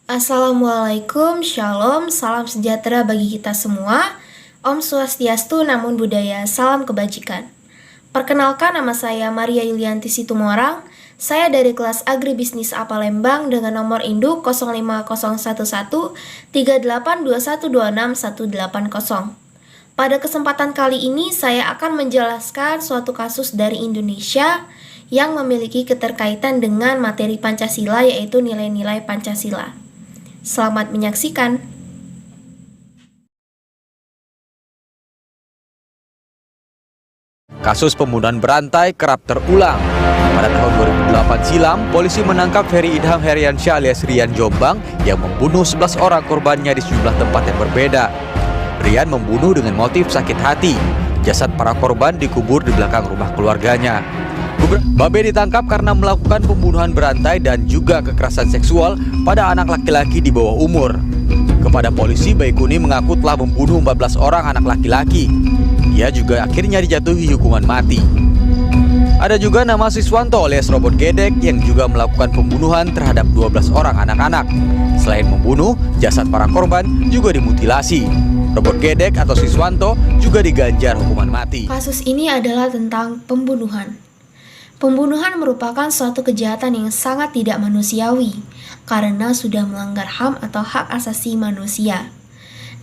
Assalamualaikum, Shalom, salam sejahtera bagi kita semua. Om Swastiastu, Namo Buddhaya, salam kebajikan. Perkenalkan, nama saya Maria Yulianti Situmorang. Saya dari kelas Agribisnis A Palembang dengan nomor induk 05011 382126 Pada kesempatan kali ini saya akan menjelaskan suatu kasus dari Indonesia yang memiliki keterkaitan dengan materi Pancasila, yaitu nilai-nilai Pancasila. Selamat menyaksikan. Kasus pembunuhan berantai kerap terulang. Pada tahun 2008 silam, polisi menangkap Ferry Idham Heriansyah alias Rian Jombang yang membunuh 11 orang korbannya di sejumlah tempat yang berbeda. Rian membunuh dengan motif sakit hati. Jasad para korban dikubur di belakang rumah keluarganya. Babe ditangkap karena melakukan pembunuhan berantai dan juga kekerasan seksual pada anak laki-laki di bawah umur. Kepada polisi, Baikuni mengaku telah membunuh 14 orang anak laki-laki. Dia juga akhirnya dijatuhi hukuman mati. Ada juga nama Siswanto alias Robot Gedek yang juga melakukan pembunuhan terhadap 12 orang anak-anak. Selain membunuh, jasad para korban juga dimutilasi. Robot Gedek atau Siswanto juga diganjar hukuman mati. Kasus ini adalah tentang pembunuhan. Pembunuhan merupakan suatu kejahatan yang sangat tidak manusiawi karena sudah melanggar HAM atau hak asasi manusia.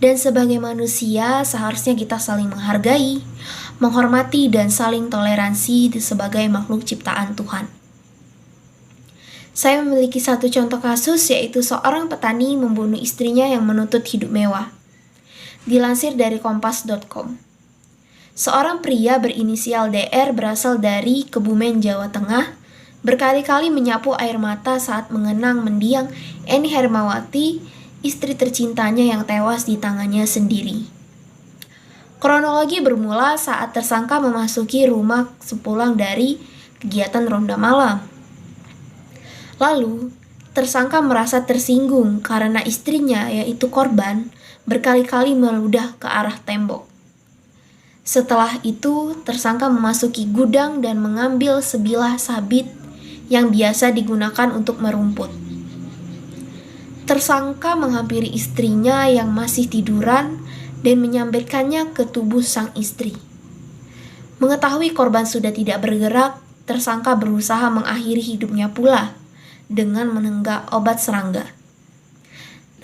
Dan sebagai manusia seharusnya kita saling menghargai, menghormati, dan saling toleransi sebagai makhluk ciptaan Tuhan. Saya memiliki satu contoh kasus, yaitu seorang petani membunuh istrinya yang menuntut hidup mewah. Dilansir dari kompas.com. Seorang pria berinisial DR berasal dari Kebumen, Jawa Tengah, berkali-kali menyapu air mata saat mengenang mendiang Eni Hermawati, istri tercintanya yang tewas di tangannya sendiri. Kronologi bermula saat tersangka memasuki rumah sepulang dari kegiatan ronda malam. Lalu, tersangka merasa tersinggung karena istrinya, yaitu korban, berkali-kali meludah ke arah tembok. Setelah itu, tersangka memasuki gudang dan mengambil sebilah sabit yang biasa digunakan untuk merumput. Tersangka menghampiri istrinya yang masih tiduran dan menyambitkannya ke tubuh sang istri. Mengetahui korban sudah tidak bergerak, tersangka berusaha mengakhiri hidupnya pula dengan menenggak obat serangga.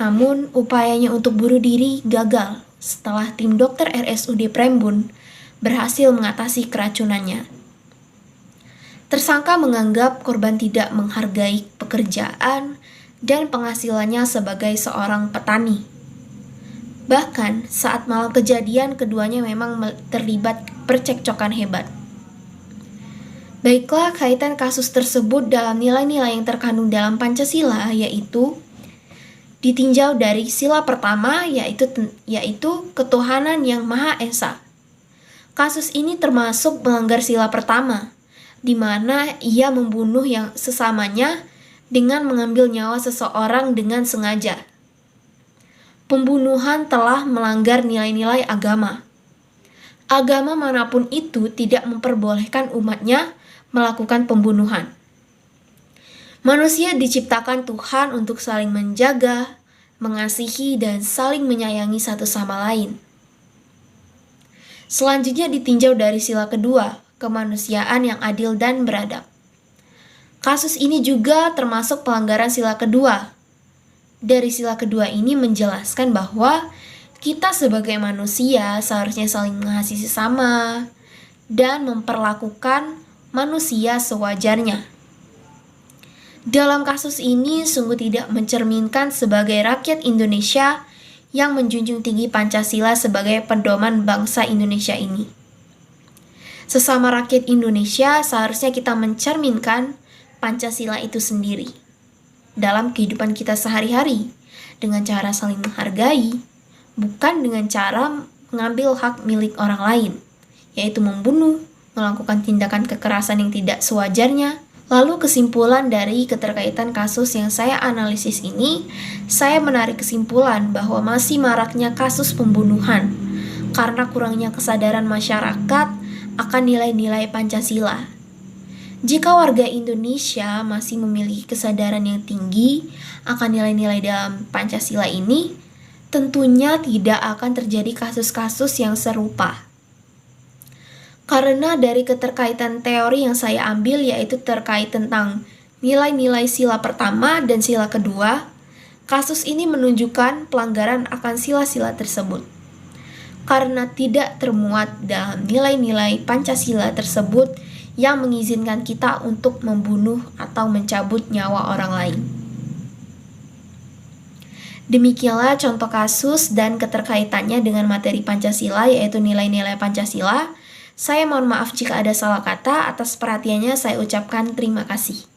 Namun, upayanya untuk bunuh diri gagal setelah tim dokter RSUD Prembun berhasil mengatasi keracunannya. Tersangka menganggap korban tidak menghargai pekerjaan dan penghasilannya sebagai seorang petani. Bahkan saat malam kejadian keduanya memang terlibat percekcokan hebat. Baiklah, kaitan kasus tersebut dalam nilai-nilai yang terkandung dalam Pancasila, yaitu ditinjau dari sila pertama, yaitu ketuhanan yang Maha Esa. Kasus ini termasuk melanggar sila pertama, di mana ia membunuh yang sesamanya dengan mengambil nyawa seseorang dengan sengaja. Pembunuhan telah melanggar nilai-nilai agama. Agama manapun itu tidak memperbolehkan umatnya melakukan pembunuhan. Manusia diciptakan Tuhan untuk saling menjaga, mengasihi, dan saling menyayangi satu sama lain. Selanjutnya ditinjau dari sila kedua, kemanusiaan yang adil dan beradab. Kasus ini juga termasuk pelanggaran sila kedua. Dari sila kedua ini menjelaskan bahwa kita sebagai manusia seharusnya saling mengasihi sesama dan memperlakukan manusia sewajarnya. Dalam kasus ini sungguh tidak mencerminkan sebagai rakyat Indonesia yang menjunjung tinggi Pancasila sebagai pedoman bangsa Indonesia ini. Sesama rakyat Indonesia seharusnya kita mencerminkan Pancasila itu sendiri dalam kehidupan kita sehari-hari dengan cara saling menghargai, bukan dengan cara mengambil hak milik orang lain, yaitu membunuh, melakukan tindakan kekerasan yang tidak sewajarnya. Lalu kesimpulan dari keterkaitan kasus yang saya analisis ini, saya menarik kesimpulan bahwa masih maraknya kasus pembunuhan karena kurangnya kesadaran masyarakat akan nilai-nilai Pancasila. Jika warga Indonesia masih memiliki kesadaran yang tinggi akan nilai-nilai dalam Pancasila ini, tentunya tidak akan terjadi kasus-kasus yang serupa. Karena dari keterkaitan teori yang saya ambil yaitu terkait tentang nilai-nilai sila pertama dan sila kedua, kasus ini menunjukkan pelanggaran akan sila-sila tersebut. Karena tidak termuat dalam nilai-nilai Pancasila tersebut yang mengizinkan kita untuk membunuh atau mencabut nyawa orang lain. Demikianlah contoh kasus dan keterkaitannya dengan materi Pancasila yaitu nilai-nilai Pancasila. Saya mohon maaf jika ada salah kata. Atas perhatiannya saya ucapkan terima kasih.